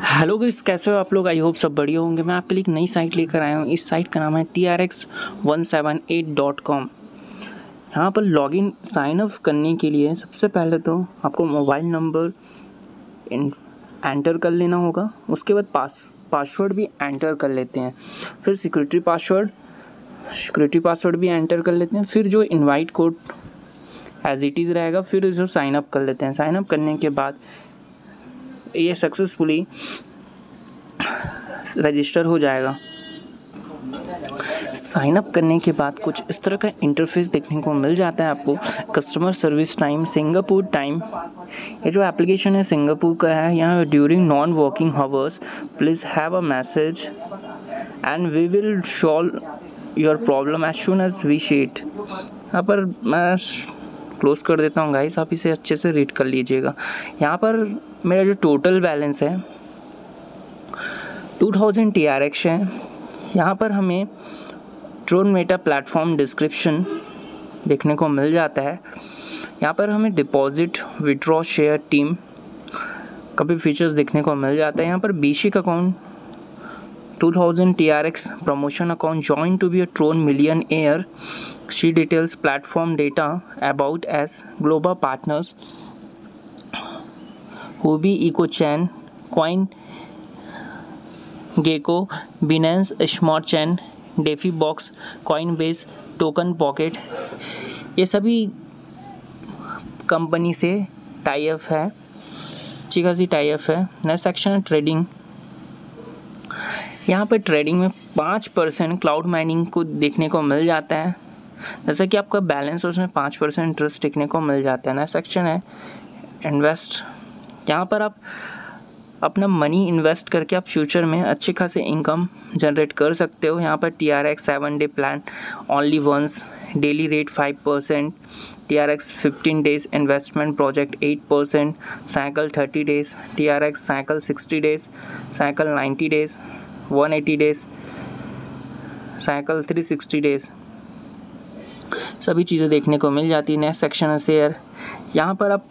Hello guys, कैसे हो आप लोग। आई होप सब बढ़िया होंगे। मैं आपके लिए एक नई साइट लेकर आया हूँ। इस साइट का नाम है trx178.com। यहाँ पर लॉगिन साइन अप करने के लिए सबसे पहले तो आपको मोबाइल नंबर एंटर कर लेना होगा। उसके बाद पासवर्ड भी एंटर कर लेते हैं। फिर सिक्योरिटी पासवर्ड भी एंटर कर लेते हैं। फिर जो invite code as it is रहेगा, फिर जो साइन अप कर लेते हैं। साइन अप करने के बाद ये सक्सेसफुली रजिस्टर हो जाएगा। साइन अप करने के बाद कुछ इस तरह का इंटरफेस देखने को मिल जाता है आपको। Customer service time Singapore time. ये जो एप्लीकेशन है सिंगापुर का है। यहाँ during non working hours please have a message and we will solve your problem as soon as we sheet. यहाँ पर मैं क्लोज कर देता हूँ गाइस, आप इसे अच्छे से रीड कर लीजिएगा। यहाँ पर मेरा जो टोटल बैलेंस है 2000 TRX है। यहाँ पर हमें ट्रोन मेटा प्लेटफॉर्म डिस्क्रिप्शन देखने को मिल जाता है। यहाँ पर हमें डिपॉजिट विड्रॉ शेयर टीम का भी फीचर्स देखने को मिल जाता है। यहाँ पर basic account 2000 TRX promotion account join to be a Tron millionaire she details platform data about us global partners Huobi eco chain CoinGecko Binance smart chain DeFi box Coinbase token pocket, ये सभी कंपनी से tie up है, अच्छी खासी tie up है। Next section है trading. यहाँ पर ट्रेडिंग में 5% क्लाउड माइनिंग को देखने को मिल जाता है। जैसा कि आपका बैलेंस उसमें 5% इंटरेस्ट देखने को मिल जाता है। नेक्स्ट सेक्शन है इन्वेस्ट। यहाँ पर आप अपना मनी इन्वेस्ट करके आप फ्यूचर में अच्छे खासे इनकम जनरेट कर सकते हो। यहाँ पर TRX 7 day plan only once, daily rate 5%, TRX 15 days investment project 8%, cycle 30 days, TRX cycle 60 days, cycle 90 days, 180 days, cycle 360 days, सभी चीज़ें देखने को मिल जाती है। नेक्स्ट सेक्शन है शेयर। यहाँ पर आप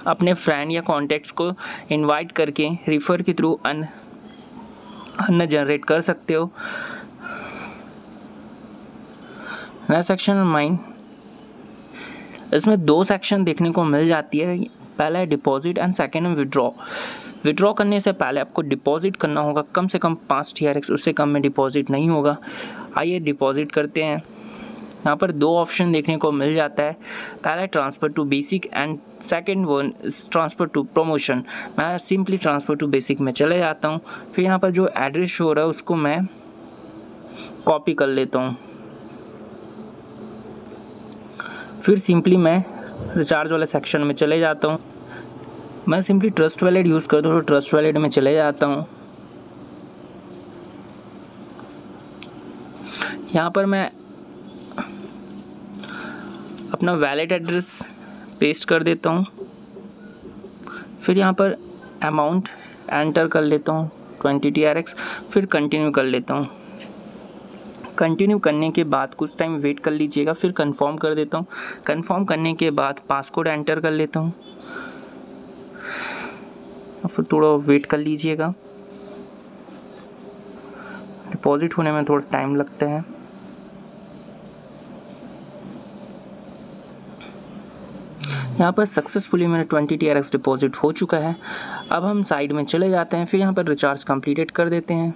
अपने फ्रेंड या कॉन्टैक्ट्स को इनवाइट करके रिफ़र के थ्रू अर्न जनरेट कर सकते हो। Next section mine. इसमें 2 सेक्शन देखने को मिल जाती है। पहला है डिपॉजिट एंड सेकेंड है विड्रॉ। विड्रॉ करने से पहले आपको डिपॉजिट करना होगा कम से कम 5 TRX, उससे कम में डिपॉजिट नहीं होगा। आइए डिपॉजिट करते हैं। यहाँ पर 2 ऑप्शन देखने को मिल जाता है। पहला है transfer to basic and second one transfer to promotion. मैं सिंपली ट्रांसफ़र टू बेसिक में चले जाता हूँ। फिर यहाँ पर जो एड्रेस शो हो रहा है उसको मैं कॉपी कर लेता हूँ। फिर सिंपली मैं रिचार्ज वाले सेक्शन में चले जाता हूँ। मैं सिंपली ट्रस्ट वॉलेट यूज़ करता हूँ तो ट्रस्ट वॉलेट में चले जाता हूँ। यहाँ पर मैं अपना वैलेट एड्रेस पेस्ट कर देता हूँ। फिर यहाँ पर अमाउंट एंटर कर लेता हूँ 20 TRX, फिर कंटिन्यू कर लेता हूँ। कंटिन्यू करने के बाद कुछ टाइम वेट कर लीजिएगा, फिर कंफर्म कर देता हूँ। कंफर्म करने के बाद पासकोड एंटर कर लेता हूँ, फिर थोड़ा वेट कर लीजिएगा। डिपॉजिट होने में थोड़ा टाइम लगता है। यहाँ पर सक्सेसफुली मेरा 20 TRX डिपॉजिट हो चुका है। अब हम साइड में चले जाते हैं। फिर यहाँ पर रिचार्ज कंप्लीटेड कर देते हैं।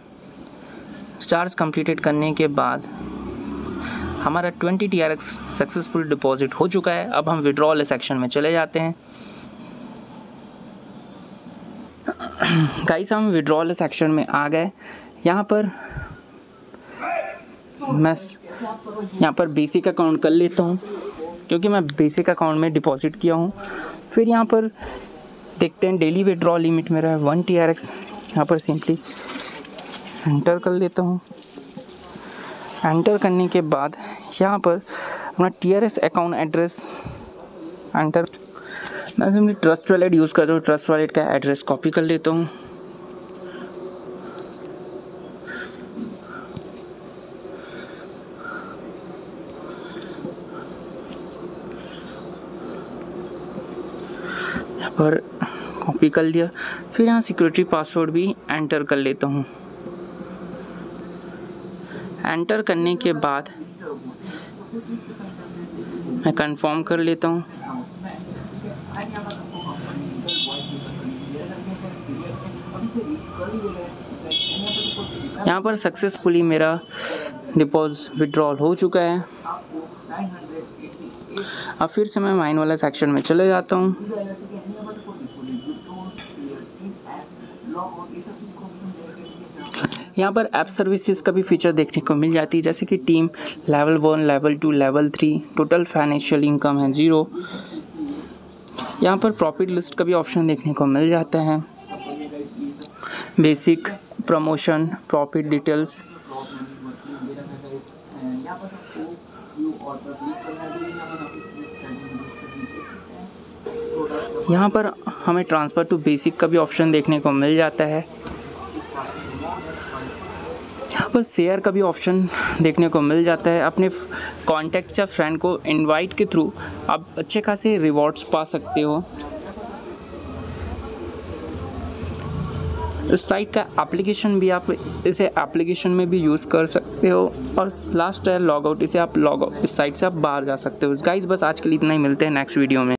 रिचार्ज कंप्लीटेड करने के बाद हमारा 20 TRX सक्सेसफुल डिपॉजिट हो चुका है। अब हम विड्रॉ वाले सेक्शन में चले जाते हैं। गाइस, हम विड्रॉ वाले सेक्शन में आ गए। यहाँ पर मैं बेसिक अकाउंट कर लेता हूँ क्योंकि मैं बेसिक अकाउंट में डिपॉजिट किया हूँ। फिर यहाँ पर देखते हैं डेली विड्रॉ लिमिट मेरा है 1 TRX। यहाँ पर सिंपली एंटर कर लेता हूँ। एंटर करने के बाद यहाँ पर अपना TRX अकाउंट एड्रेस एंटर, मैं सिंपली ट्रस्ट वॉलेट यूज़ करता हूँ। ट्रस्ट वॉलेट का एड्रेस कॉपी कर लेता हूँ। यहाँ पर कॉपी कर लिया। फिर यहाँ सिक्योरिटी पासवर्ड भी एंटर कर लेता हूँ। एंटर करने के बाद मैं कंफर्म कर लेता हूँ। यहाँ पर सक्सेसफुली मेरा डिपॉजिट विड्रॉल हो चुका है। अब फिर से मैं माइन वाला सेक्शन में चले जाता हूँ। यहाँ पर ऐप सर्विसेज का भी फीचर देखने को मिल जाती है, जैसे कि team, level 1, level 2, level 3, total financial income है 0। यहाँ पर प्रॉफिट लिस्ट का भी ऑप्शन देखने को मिल जाता है, बेसिक, प्रमोशन, प्रॉफिट डिटेल्स। यहाँ पर हमें ट्रांसफ़र टू बेसिक का भी ऑप्शन देखने को मिल जाता है। यहाँ पर शेयर का भी ऑप्शन देखने को मिल जाता है। अपने कॉन्टैक्ट या फ्रेंड को इनवाइट के थ्रू आप अच्छे खासे रिवॉर्ड्स पा सकते हो। इस साइट का एप्लीकेशन भी आप इसे एप्लीकेशन में भी यूज़ कर सकते हो। और लास्ट है लॉग आउट, इसे आप लॉग आउट, इस साइट से आप बाहर जा सकते हो। गाइस बस आज के लिए इतना ही, मिलते हैं नेक्स्ट वीडियो में।